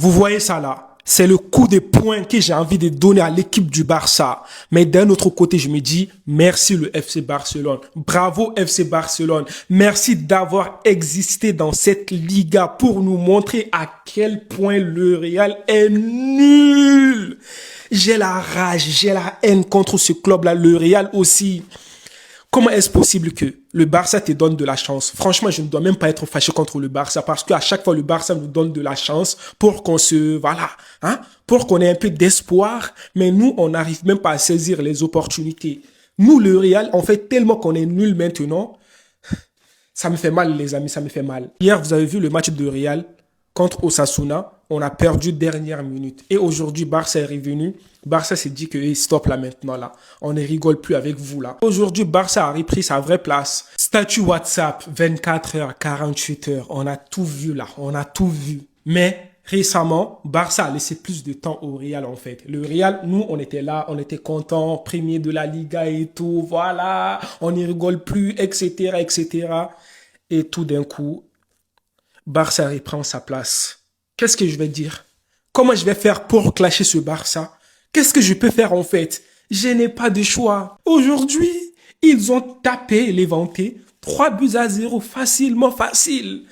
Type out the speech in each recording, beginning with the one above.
Vous voyez ça là? C'est le coup de poing que j'ai envie de donner à l'équipe du Barça. Mais d'un autre côté, je me dis, merci le FC Barcelone. Bravo FC Barcelone. Merci d'avoir existé dans cette Liga pour nous montrer à quel point le Real est nul. J'ai la rage, j'ai la haine contre ce club-là, le Real aussi. Comment est-ce possible que le Barça te donne de la chance? Franchement, je ne dois même pas être fâché contre le Barça parce qu'à chaque fois, le Barça nous donne de la chance pour qu'on pour qu'on ait un peu d'espoir. Mais nous, on n'arrive même pas à saisir les opportunités. Nous, le Real, on fait tellement qu'on est nul maintenant. Ça me fait mal, les amis, ça me fait mal. Hier, vous avez vu le match de Real contre Osasuna. On a perdu dernière minute. Et aujourd'hui, Barça est revenu. Barça s'est dit que hey, stop là maintenant là. On ne rigole plus avec vous là. Aujourd'hui, Barça a repris sa vraie place. Statut WhatsApp, 24 heures, 48 heures. On a tout vu là. On a tout vu. Mais récemment, Barça a laissé plus de temps au Real en fait. Le Real, nous, on était là, on était contents, premier de la Liga et tout. Voilà, on n'y rigole plus, etc., etc. Et tout d'un coup, Barça reprend sa place. Qu'est-ce que je vais dire? Comment je vais faire pour clasher ce Barça? Qu'est-ce que je peux faire en fait? Je n'ai pas de choix. Aujourd'hui, ils ont tapé les Vantés 3-0 facilement, facile.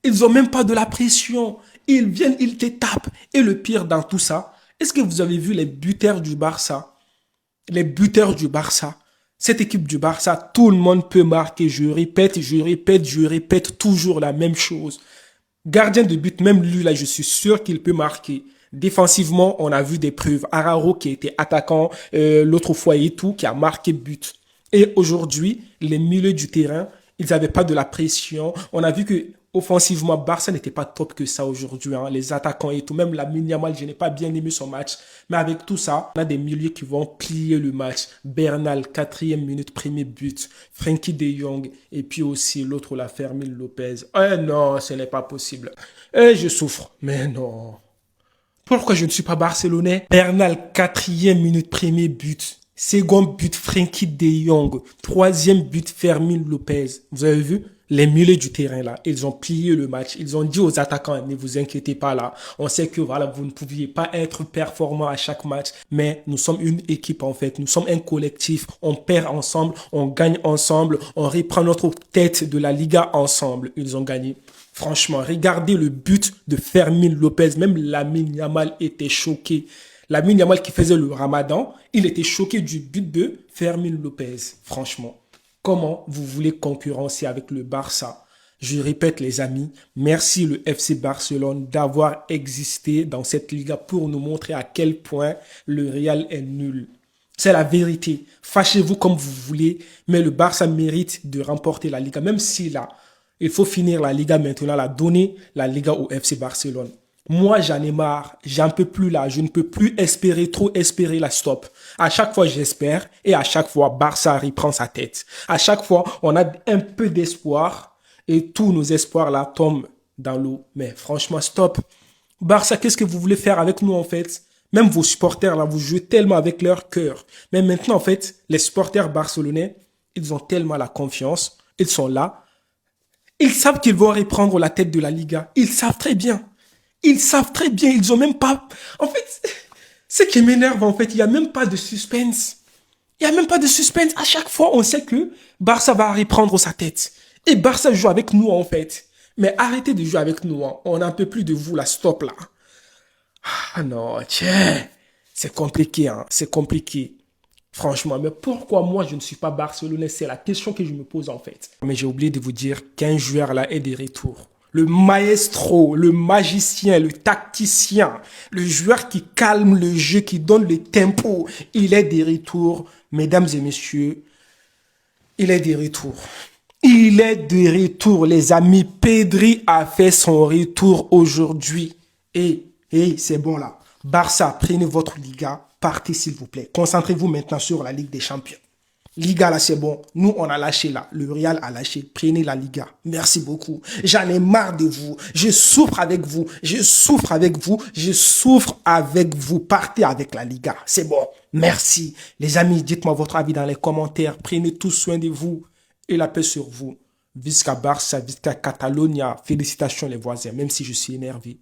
Ils ont même pas de la pression. Ils viennent, ils te tapent. Et le pire dans tout ça, est-ce que vous avez vu les buteurs du Barça? Les buteurs du Barça. Cette équipe du Barça, tout le monde peut marquer. Je répète toujours la même chose. Gardien de but, même lui là, je suis sûr qu'il peut marquer. Défensivement, on a vu des preuves. Araujo qui était attaquant l'autre fois et tout, qui a marqué but. Et aujourd'hui, les milieux du terrain, ils n'avaient pas de la pression. On a vu que offensivement, Barça n'était pas top que ça aujourd'hui. Hein. Les attaquants et tout, même Lamine Yamal, je n'ai pas bien aimé son match. Mais avec tout ça, on a des milieux qui vont plier le match. Bernal, 4e minute, premier but. Frenkie de Jong et puis aussi l'autre, la Fermin Lopez. Eh non, ce n'est pas possible. Eh, je souffre. Mais non. Pourquoi je ne suis pas barcelonais? Bernal, 4e minute, premier but. Second but, Frenkie de Jong. 3e but, Fermin Lopez. Vous avez vu? Les milieux du terrain, là, ils ont plié le match. Ils ont dit aux attaquants, ne vous inquiétez pas, là. On sait que, voilà, vous ne pouviez pas être performant à chaque match. Mais nous sommes une équipe, en fait. Nous sommes un collectif. On perd ensemble. On gagne ensemble. On reprend notre tête de la Liga ensemble. Ils ont gagné. Franchement, regardez le but de Fermin Lopez. Même Lamine Yamal était choqué. Lamine Yamal qui faisait le ramadan, il était choqué du but de Fermin Lopez. Franchement, comment vous voulez concurrencer avec le Barça? Je répète les amis, merci le FC Barcelone d'avoir existé dans cette Liga pour nous montrer à quel point le Real est nul. C'est la vérité. Fâchez-vous comme vous voulez, mais le Barça mérite de remporter la Liga, même si là, il faut finir la Liga maintenant, donner la Liga au FC Barcelone. Moi, j'en ai marre. J'en peux plus là. Je ne peux plus trop espérer la stop. À chaque fois, j'espère et à chaque fois, Barça reprend sa tête. À chaque fois, on a un peu d'espoir et tous nos espoirs là tombent dans l'eau. Mais franchement, stop. Barça, qu'est-ce que vous voulez faire avec nous en fait? Même vos supporters là, vous jouez tellement avec leur cœur. Mais maintenant, en fait, les supporters barcelonais, ils ont tellement la confiance. Ils sont là. Ils savent qu'ils vont reprendre la tête de la Liga. Ils savent très bien. Ils savent très bien. Ils ont même pas... En fait, ce qui m'énerve, en fait, il n'y a même pas de suspense. Il n'y a même pas de suspense. À chaque fois, on sait que Barça va reprendre sa tête. Et Barça joue avec nous, en fait. Mais arrêtez de jouer avec nous. Hein. On n'en peut plus de vous, la stop, là. Ah non, tiens. C'est compliqué, hein. C'est compliqué. Franchement, mais pourquoi moi je ne suis pas barcelonais? C'est la question que je me pose en fait. Mais j'ai oublié de vous dire qu'un joueur là est de retour. Le maestro, le magicien, le tacticien, le joueur qui calme le jeu, qui donne le tempo, il est de retour. Mesdames et messieurs, il est de retour. Il est de retour, les amis. Pedri a fait son retour aujourd'hui. Et c'est bon là. Barça, prenez votre Liga. Partez s'il vous plaît. Concentrez-vous maintenant sur la Ligue des Champions. Liga là c'est bon. Nous on a lâché là. Le Real a lâché. Prenez la Liga. Merci beaucoup. J'en ai marre de vous. Je souffre avec vous. Je souffre avec vous. Je souffre avec vous. Partez avec la Liga. C'est bon. Merci. Les amis, dites-moi votre avis dans les commentaires. Prenez tout soin de vous et la paix sur vous. Visca Barça, Visca Catalonia. Félicitations les voisins, même si je suis énervé.